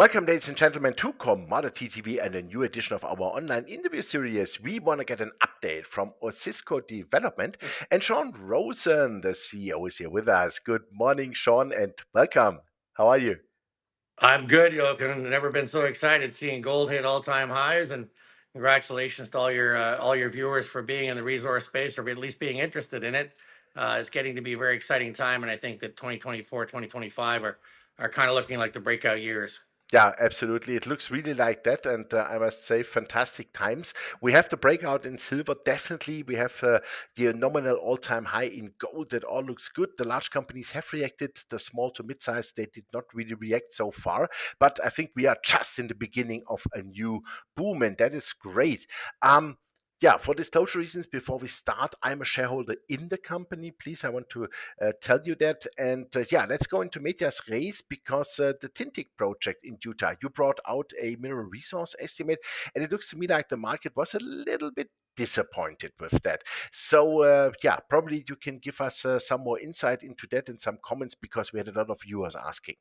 Welcome, ladies and gentlemen, to Commodity TV and a new edition of our online interview series. We want to get an update from Osisko Development, and Sean Roosen, the CEO, is here with us. Good morning, Sean, and welcome. How are you? I'm good, Jochen. I've never been so excited seeing gold hit all-time highs, and congratulations to all your viewers for being in the resource space or at least being interested in it. It's getting to be a very exciting time, and I think that 2024, 2025 are kind of looking like the breakout years. Yeah, absolutely. It looks really like that. And I must say, fantastic times. We have the breakout in silver. Definitely. We have the nominal all-time high in gold. That all looks good. The large companies have reacted. The small to mid-size, they did not really react so far. But I think we are just in the beginning of a new boom. And that is great. Yeah, for disclosure reasons, before we start, I'm a shareholder in the company. Please, I want to tell you that. And yeah, let's go into Medias Res because the Tintic project in Utah, you brought out a mineral resource estimate, and it looks to me like the market was a little bit disappointed with that. So yeah, probably you can give us some more insight into that and some comments because we had a lot of viewers asking.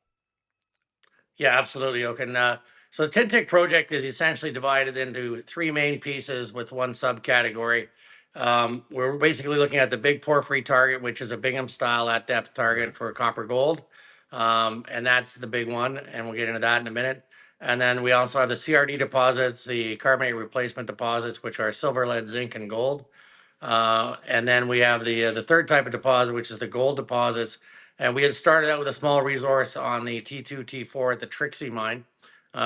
Yeah, absolutely, Jochen. So the Tintic project is essentially divided into three main pieces with one subcategory. We're basically looking at the big porphyry target, which is a Bingham style at depth target for copper gold. And that's the big one. And we'll get into that in a minute. And then we also have the CRD deposits, the carbonate replacement deposits, which are silver, lead, zinc, and gold. And then we have the third type of deposit, which is the gold deposits. And we had started out with a small resource on the T2, T4 at the Trixie mine,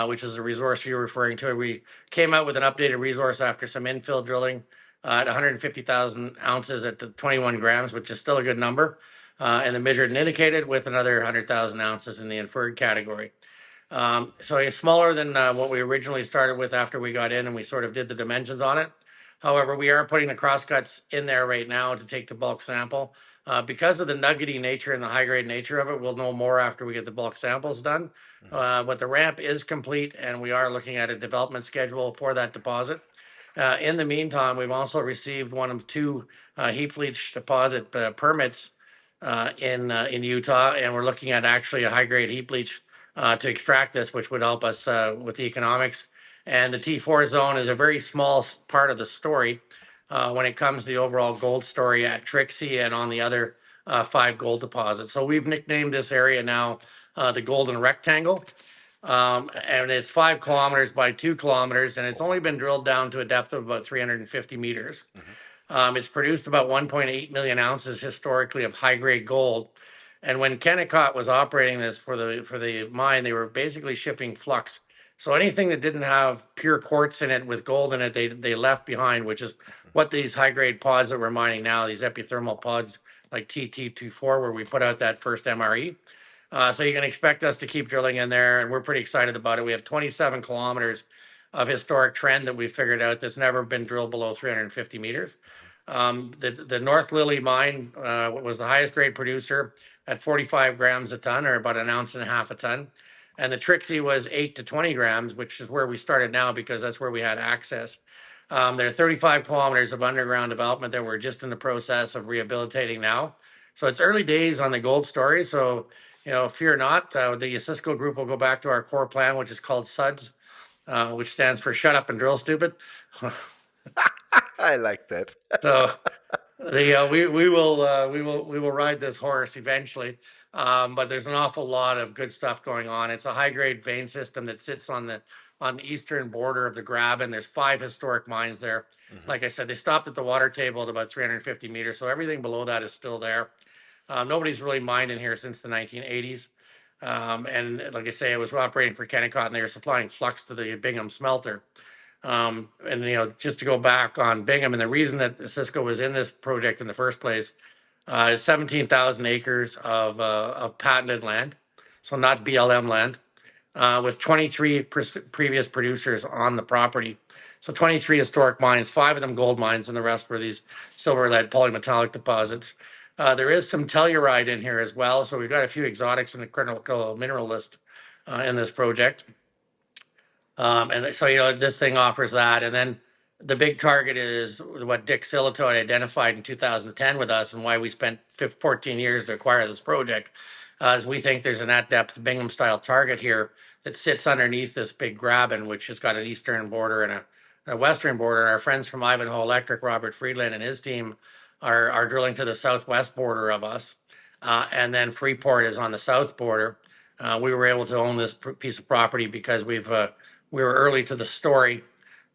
which is the resource you're referring to. We came out with an updated resource after some infill drilling at 150,000 ounces at the 21 grams, which is still a good number. And the measured and indicated with another 100,000 ounces in the inferred category. So it's smaller than what we originally started with after we got in and we sort of did the dimensions on it. However, we are putting the crosscuts in there right now to take the bulk sample. Because of the nuggety nature and the high grade nature of it, we'll know more after we get the bulk samples done. But the ramp is complete and we are looking at a development schedule for that deposit. In the meantime, we've also received one of two heap leach deposit permits in Utah, and we're looking at actually a high grade heap leach to extract this, which would help us with the economics. And the T4 zone is a very small part of the story when it comes to the overall gold story at Trixie and on the other 5 gold deposits. So we've nicknamed this area now the Golden Rectangle. And it's 5 kilometers by 2 kilometers, and it's only been drilled down to a depth of about 350 meters. It's produced about 1.8 million ounces historically of high grade gold. And when Kennecott was operating this for the mine, they were basically shipping flux. So anything that didn't have pure quartz in it with gold in it, they left behind, which is what these high grade pods that we're mining now, these epithermal pods like TT24, where we put out that first MRE. So you can expect us to keep drilling in there, and we're pretty excited about it. We have 27 kilometers of historic trend that we figured out that's never been drilled below 350 meters. The North Lily mine was the highest grade producer at 45 grams a ton, or about an ounce and a half a ton. And the Trixie was 8 to 20 grams, which is where we started now because that's where we had access. There are 35 kilometers of underground development that we're just in the process of rehabilitating now. So it's early days on the gold story. So, fear not. The Osisko group will go back to our core plan, which is called SUDS, which stands for Shut Up and Drill Stupid. I like that. So we will ride this horse eventually, but there's an awful lot of good stuff going on. It's a high grade vein system that sits on the eastern border of the Graben. There's 5 historic mines there. Like I said, they stopped at the water table at about 350 meters, so everything below that is still there. Nobody's really mined in here since the 1980s. And like I say, it was operating for Kennecott, and they were supplying flux to the Bingham smelter. And just to go back on Bingham, and the reason that Cisco was in this project in the first place is 17,000 acres of patented land, so not BLM land, with 23 previous producers on the property. So 23 historic mines, 5 of them gold mines, and the rest were these silver, lead, polymetallic deposits. There is some telluride in here as well, so we've got a few exotics in the critical mineral list in this project. And so, this thing offers that. And then the big target is what Dick Silito identified in 2010 with us, and why we spent 14 years to acquire this project, is we think there's an at-depth Bingham-style target here that sits underneath this big graben, which has got an eastern border and a western border. And our friends from Ivanhoe Electric, Robert Friedland and his team, are drilling to the southwest border of us. And then Freeport is on the south border. We were able to own this piece of property because we were early to the story,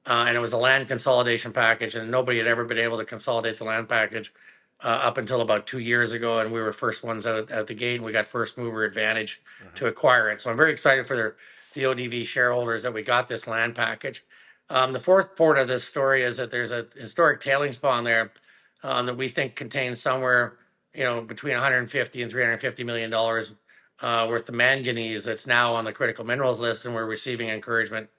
and it was a land consolidation package, and nobody had ever been able to consolidate the land package up until about 2 years ago, and we were first ones out the gate, and we got first mover advantage to acquire it. So I'm very excited for the ODV shareholders that we got this land package. The fourth part of this story is that there's a historic tailings pond there that we think contains somewhere, between 150 and 350 million dollars worth of manganese that's now on the critical minerals list, and we're receiving encouragement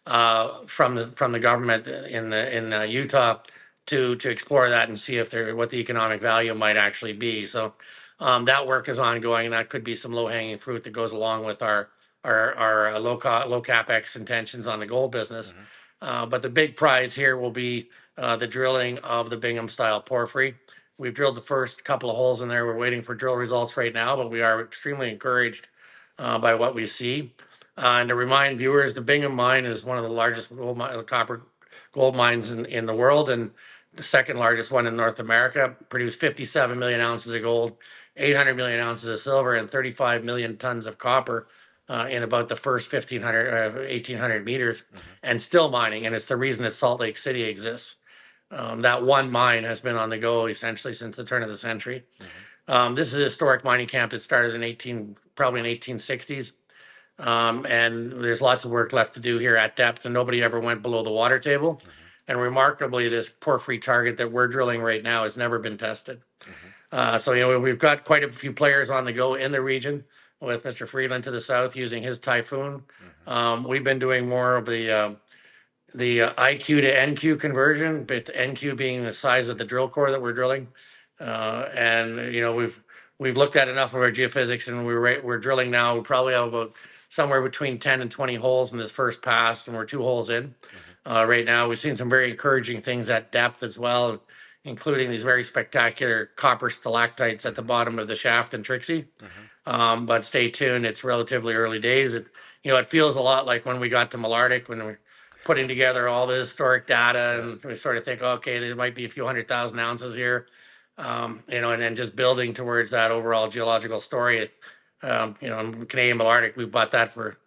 from the government in Utah to explore that and see if what the economic value might actually be. So that work is ongoing, and that could be some low hanging fruit that goes along with our low capex intentions on the gold business. But the big prize here will be the drilling of the Bingham style porphyry. We've drilled the first couple of holes in there. We're waiting for drill results right now, but we are extremely encouraged by what we see. And to remind viewers, the Bingham mine is one of the largest copper gold mines in the world, and the second largest one in North America. Produced 57 million ounces of gold, 800 million ounces of silver, and 35 million tons of copper in about the first 1,800 meters, and still mining. And it's the reason that Salt Lake City exists. That one mine has been on the go essentially since the turn of the century. This is a historic mining camp that started probably in 1860s. And there's lots of work left to do here at depth, and nobody ever went below the water table. And remarkably, this porphyry target that we're drilling right now has never been tested. So we've got quite a few players on the go in the region, with Mr. Friedland to the south using his Typhoon. We've been doing more of the IQ to NQ conversion, but the NQ being the size of the drill core that we're drilling. And we've looked at enough of our geophysics, and we're drilling now. We probably have about somewhere between 10 and 20 holes in this first pass, and we're 2 holes in right now. We've seen some very encouraging things at depth as well, including these very spectacular copper stalactites at the bottom of the shaft in Trixie. But stay tuned; it's relatively early days. It feels a lot like when we got to Malartic, when we putting together all the historic data, and we sort of think, okay, there might be a few 100,000 ounces here, and then just building towards that overall geological story. Canadian Malartic, we bought that for,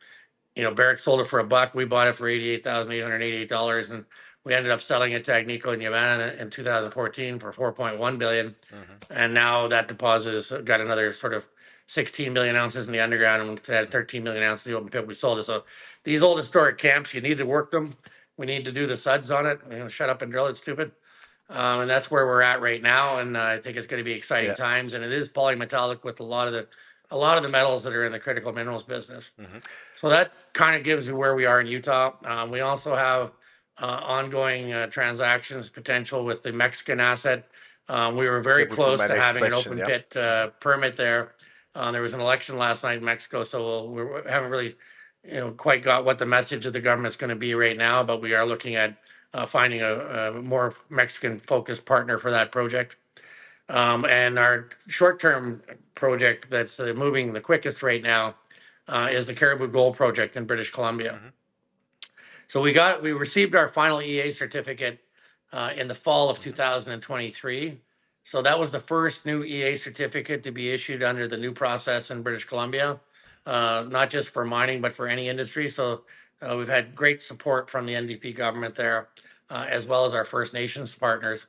Barrick sold it for $1. We bought it for $88,888, and we ended up selling it to Agnico and Yamana in 2014 for $4.1 billion. And now that deposit has got another sort of 16 million ounces in the underground, and we had 13 million ounces in the open pit. We sold it. So these old historic camps, you need to work them. We need to do the suds on it. Shut up and drill it, stupid. And that's where we're at right now. And I think it's going to be exciting times. And it is polymetallic with a lot of the metals that are in the critical minerals business. So that kind of gives you where we are in Utah. We also have ongoing transactions potential with the Mexican asset. We were very close to having an open pit permit there. There was an election last night in Mexico, so we haven't really, quite got what the message of the government's going to be right now. But we are looking at finding a more Mexican-focused partner for that project. And our short-term project that's moving the quickest right now is the Cariboo Gold Project in British Columbia. So we received our final EA certificate in the fall of 2023. So that was the first new EA certificate to be issued under the new process in British Columbia, not just for mining, but for any industry. So we've had great support from the NDP government there, as well as our First Nations partners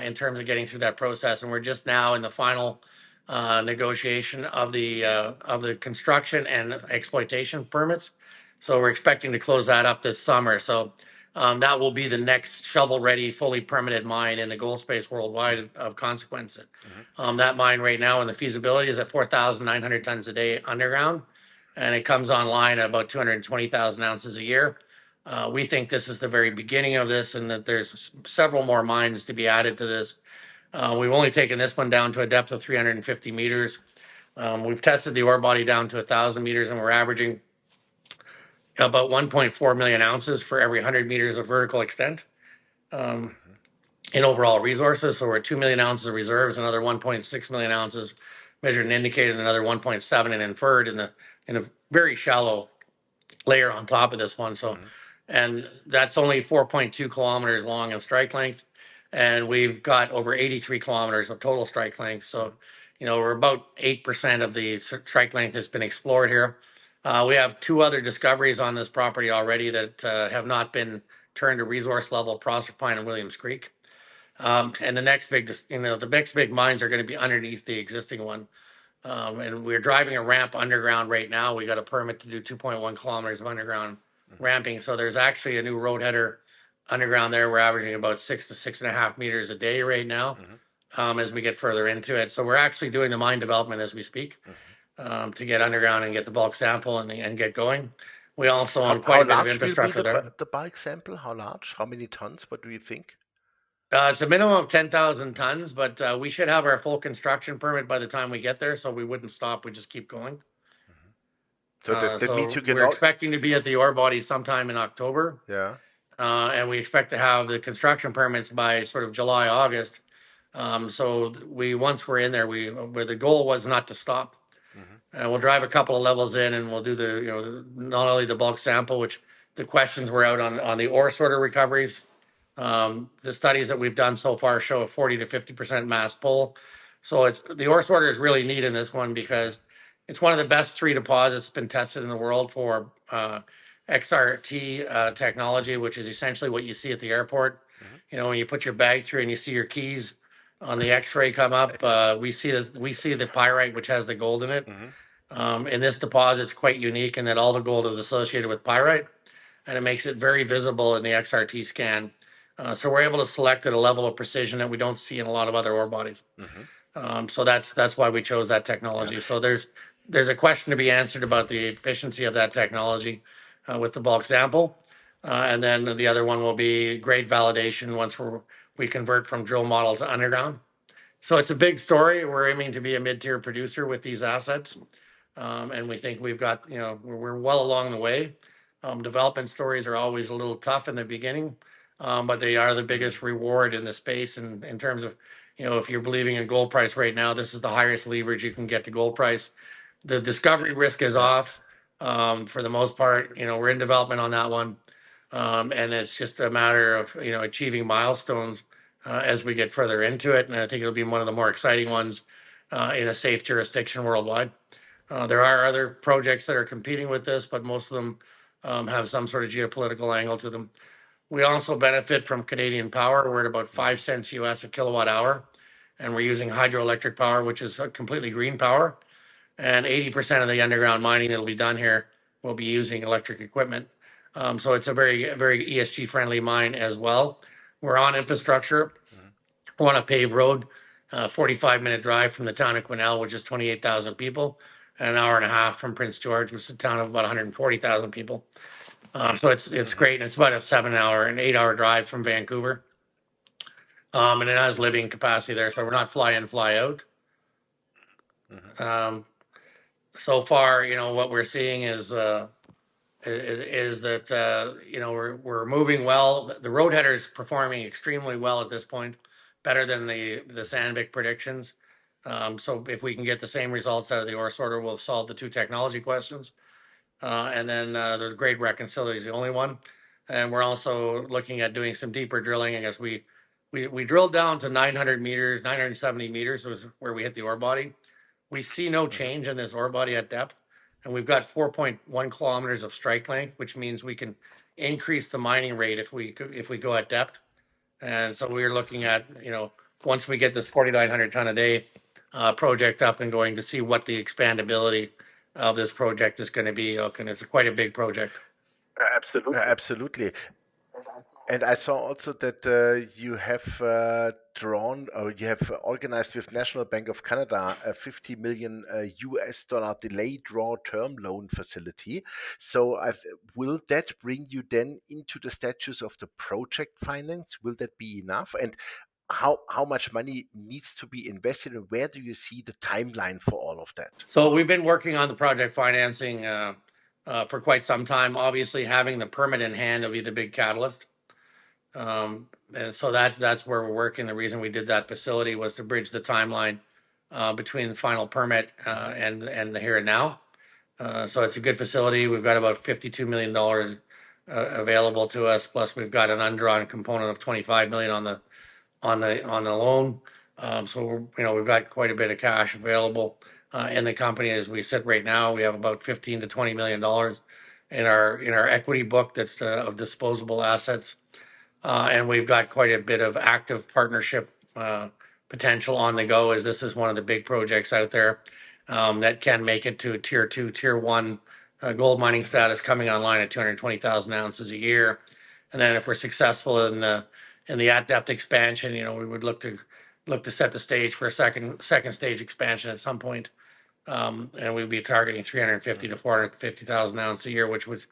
in terms of getting through that process. And we're just now in the final negotiation of the construction and exploitation permits. So we're expecting to close that up this summer. So that will be the next shovel-ready, fully permitted mine in the gold space worldwide of consequence. That mine right now, and the feasibility is at 4,900 tons a day underground, and it comes online at about 220,000 ounces a year. We think this is the very beginning of this, and that there's several more mines to be added to this. We've only taken this one down to a depth of 350 meters. We've tested the ore body down to 1,000 meters, and we're averaging about 1.4 million ounces for every 100 meters of vertical extent in overall resources. So we're at 2 million ounces of reserves, another 1.6 million ounces measured and indicated, another 1.7 and inferred in a very shallow layer on top of this one. So, and that's only 4.2 kilometers long in strike length, and we've got over 83 kilometers of total strike length. So, we're about 8% of the strike length has been explored here. We have two other discoveries on this property already that have not been turned to resource level: Proserpine and Williams Creek. And the next big, the next big mines are going to be underneath the existing one. And we're driving a ramp underground right now. We got a permit to do 2.1 kilometers of underground ramping. So there's actually a new road header underground there. We're averaging about 6 to 6.5 meters a day right now, as we get further into it. So we're actually doing the mine development as we speak, to get underground and get the bulk sample and get going. We also own quite How a bit of large will be infrastructure there. the bulk sample? How large? How many tons? What do you think? It's a minimum of 10,000 tons, but we should have our full construction permit by the time we get there, so we wouldn't stop. We just keep going. So that means So you can we're all, expecting to be at the ore body sometime in October, yeah. and we expect to have the construction permits by sort of July, August. So once we're in there, where the goal was not to stop. We'll drive a couple of levels in, and we'll do not only the bulk sample, which the questions were out on the ore sorter recoveries. The studies that we've done so far show a 40 to 50% mass pull. So the ore sorter is really neat in this one because it's one of the best three deposits been tested in the world for XRT technology, which is essentially what you see at the airport. When you put your bag through and you see your keys on the X-ray come up, we see the pyrite, which has the gold in it. And this deposit's quite unique in that all the gold is associated with pyrite, and it makes it very visible in the XRT scan. So we're able to select at a level of precision that we don't see in a lot of other ore bodies. So that's why we chose that technology. Yeah. So there's a question to be answered about the efficiency of that technology with the bulk sample, and then the other one will be grade validation once we convert from drill model to underground. So it's a big story. We're aiming to be a mid-tier producer with these assets, and we think we've got we're well along the way. Development stories are always a little tough in the beginning, but they are the biggest reward in the space. And in terms of, if you're believing in gold price right now, this is the highest leverage you can get to gold price. The discovery risk is off for the most part. We're in development on that one, and it's just a matter of achieving milestones as we get further into it. And I think it'll be one of the more exciting ones in a safe jurisdiction worldwide. There are other projects that are competing with this, but most of them have some sort of geopolitical angle to them. We also benefit from Canadian power. We're at about 5 cents US a kilowatt hour, and we're using hydroelectric power, which is completely green power. And 80% of the underground mining that will be done here will be using electric equipment. So it's a very, very ESG friendly mine as well. We're on infrastructure. We're on a paved road, 45-minute drive from the town of Quesnel, which is 28,000 people, and an hour and a half from Prince George, which is a town of about 140,000 people. So it's great, and it's about a 7-hour and 8-hour drive from Vancouver. And it has living capacity there, so we're not fly in, fly out. So far, what we're seeing is that we're moving well. The road header is performing extremely well at this point, better than the Sandvik predictions. So if we can get the same results out of the ore sorter, we'll solve the two technology questions. And then the grade reconciliation is the only one. And we're also looking at doing some deeper drilling. I guess we drilled down to 900 meters, 970 meters was where we hit the ore body. We see no change in this ore body at depth. And we've got 4.1 kilometers of strike length, which means we can increase the mining rate if we go at depth. And so we're looking at, once we get this 4,900 ton a day project up and going, to see what the expandability of this project is going to be. And it's quite a big project. Absolutely. And I saw also that you have drawn, or you have organized with National Bank of Canada a 50 million US dollar delay draw term loan facility. So will that bring you then into the status of the project finance? Will that be enough? And how much money needs to be invested, and where do you see the timeline for all of that? So we've been working on the project financing for quite some time. Obviously, having the permit in hand will be the big catalyst. And so that's where we're working. The reason we did that facility was to bridge the timeline between the final permit and the here and now. So it's a good facility. We've got about $52 million available to us. Plus, we've got an undrawn component of 25 million on the loan. So we've got quite a bit of cash available in the company as we sit right now. We have about 15 to 20 million dollars in our equity book that's of disposable assets, and we've got quite a bit of active partnership potential on the go. As this is one of the big projects out there that can make it to a tier 2, tier 1 gold mining status, coming online at 220,000 ounces a year. And then if we're successful in the at depth expansion, we would look to set the stage for a second stage expansion at some point. And we'd be targeting 350 to 450,000 ounces a year, which would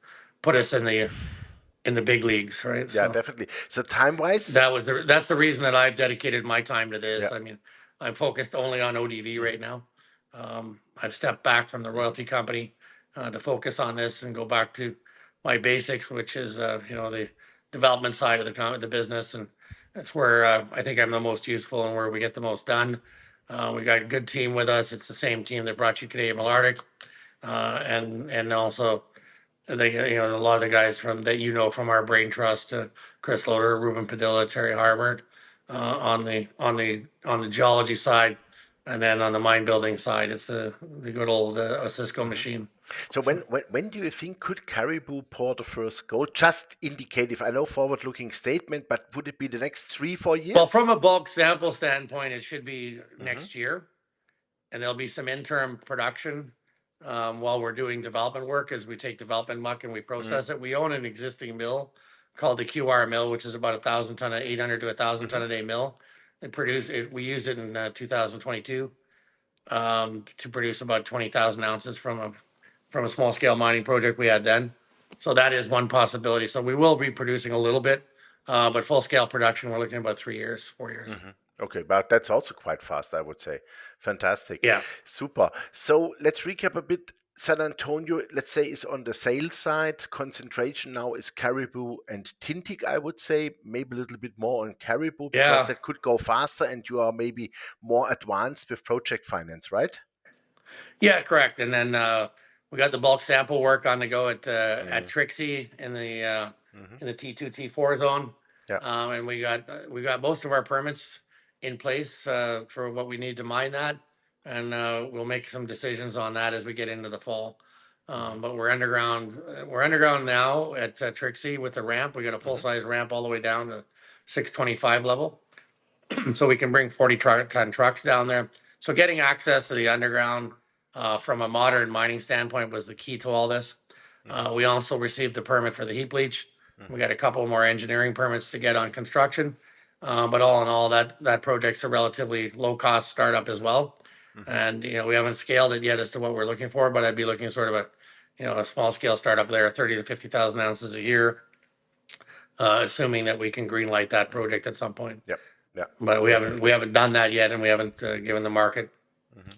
put us in the big leagues, right? Yeah, So definitely. So time-wise, that's the reason that I've dedicated my time to yeah. this. I mean, I'm focused only on ODV Mhm, right now. I've stepped back from the mhm. royalty company to focus on this and go back to my basics, which is the development side of the business, and that's where I think I'm the most useful and where we get the most done. We got a good team with us. It's the same team that brought you Canadian Malartic, and also a lot of the guys from our brain trust, Chris Loader, Ruben Padilla, Terry Harbert, on the geology side, and then on the mine building side, it's the good old Osisko machine. So when do you think could Cariboo pour the first gold? Just indicative. I know forward-looking statement, but would it be the next 3, 4 Well, from years? a bulk sample standpoint, it should be Hmm. next year, and there'll be some interim production while we're doing development work as we take development muck and we Hmm. process it. We own an existing mill called the QR mill, which is about 1,000 ton, 800 to 1,000 ton Hmm. a day mill. We used it in 2022 to produce about 20,000 ounces from a small scale mining project we had then. So that is one possibility. So we will be producing a little bit, but full scale production, we're looking at about 3 years, 4 years. Hmm. Okay, but that's also quite fast, I would say. Fantastic. Yeah. Super. So let's recap a bit. San Antonio, let's say, is on the sales side. Concentration now is Cariboo and Tintic, I would say. Maybe a little bit more on Cariboo because Yeah. that could go faster and you are maybe more advanced with project finance, right? Yeah, correct. And then we got the bulk sample work on the go at Mm. Trixie Hmm. in the T2 T4 zone, Yeah. and we got most of our permits in place for what we need to mine that, and we'll make some decisions on that as we get into the fall. Hmm. But we're underground. We're underground now at Trixie with the ramp. We got a full Hmm. size ramp all the way down to 625 level, so we can bring 40-ton trucks down there. So getting access to the underground from a modern mining standpoint was the key to all this. Hmm. We also received the permit for the heap leach. We Hmm. got a couple more engineering permits to get on construction. But all in all, that project's a relatively low cost startup as well. Hmm. And we haven't scaled it yet as to what we're looking for, but I'd be looking sort of a small scale startup there, 30 to 50,000 ounces a year, assuming that we can green light that Hmm. project at some point. Yeah. Yeah. But we Definitely. haven't done that yet, and we haven't given the market Hmm.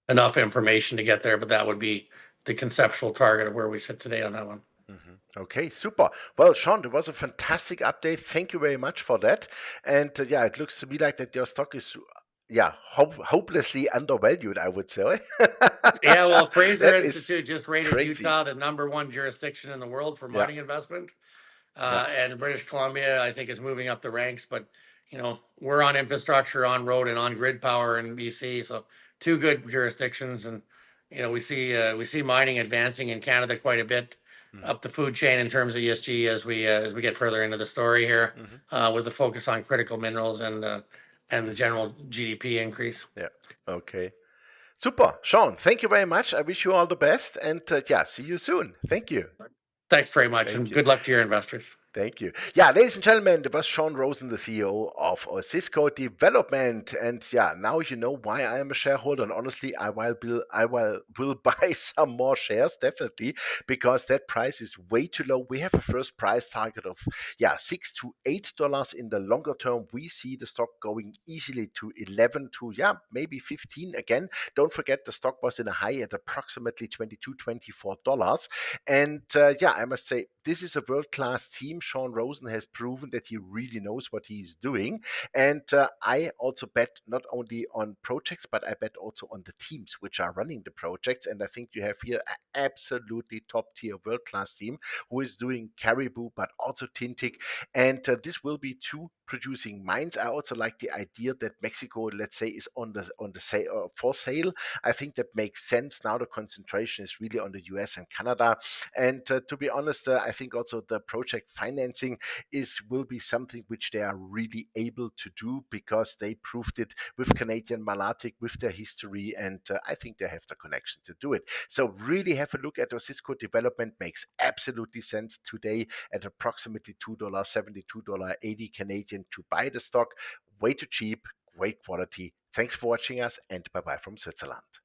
enough information to get there. But that would be the conceptual target of where we sit today on that one. Hmm. Okay, super. Well, Sean, it was a fantastic update. Thank you very much for that. And yeah, it looks to me like that your stock is, yeah, hopelessly undervalued, I would say. Yeah, well, Fraser That is Institute just rated crazy. Utah the #1 jurisdiction in the world for Yeah. mining investment. Yeah. And British Columbia, I think, is moving up the ranks. But we're on infrastructure, on road, and on grid power in BC. So two good jurisdictions, and we see mining advancing in Canada quite a bit Hmm. up the food chain in terms of ESG as we get further into the story here, Hmm. with the focus on critical minerals and the general GDP increase. Yeah. Okay. Super. Sean, thank you very much. I wish you all the best. And yeah, see you soon. Thank you. Thanks very much, Thank and you. good luck to your investors. Thank you. Yeah, ladies and gentlemen, that was Sean Rosen, the CEO of Osisko Development. And yeah, now you know why I am a shareholder. And honestly, will buy some more shares, definitely, because that price is way too low. We have a first price target of $6 to $8 in the longer term. We see the stock going easily to 11 to maybe 15 again. Don't forget the stock was in a high at approximately $22, $24. And yeah, I must say this is a world-class team. team. Sean Rosen has proven that he really knows what he's doing. And I also bet not only on projects, but I bet also on the teams which are running the projects. And I think you have here an absolutely top tier world class team who is doing Cariboo, but also Tintic. And this will be two producing mines. I also like the idea that Mexico, let's say, is on the for sale. I think that makes sense. Now the concentration is really on the US and Canada. And to be honest, I think also the project financing will be something which they are really able to do because they proved it with Canadian Malartic, with their history, and I think they have the connection to do it. So really have a look at Osisko Development. Makes absolutely sense today at approximately $2.70, $2.80 Canadian to buy the stock. Way too cheap, great quality. Thanks for watching us, and bye bye from Switzerland.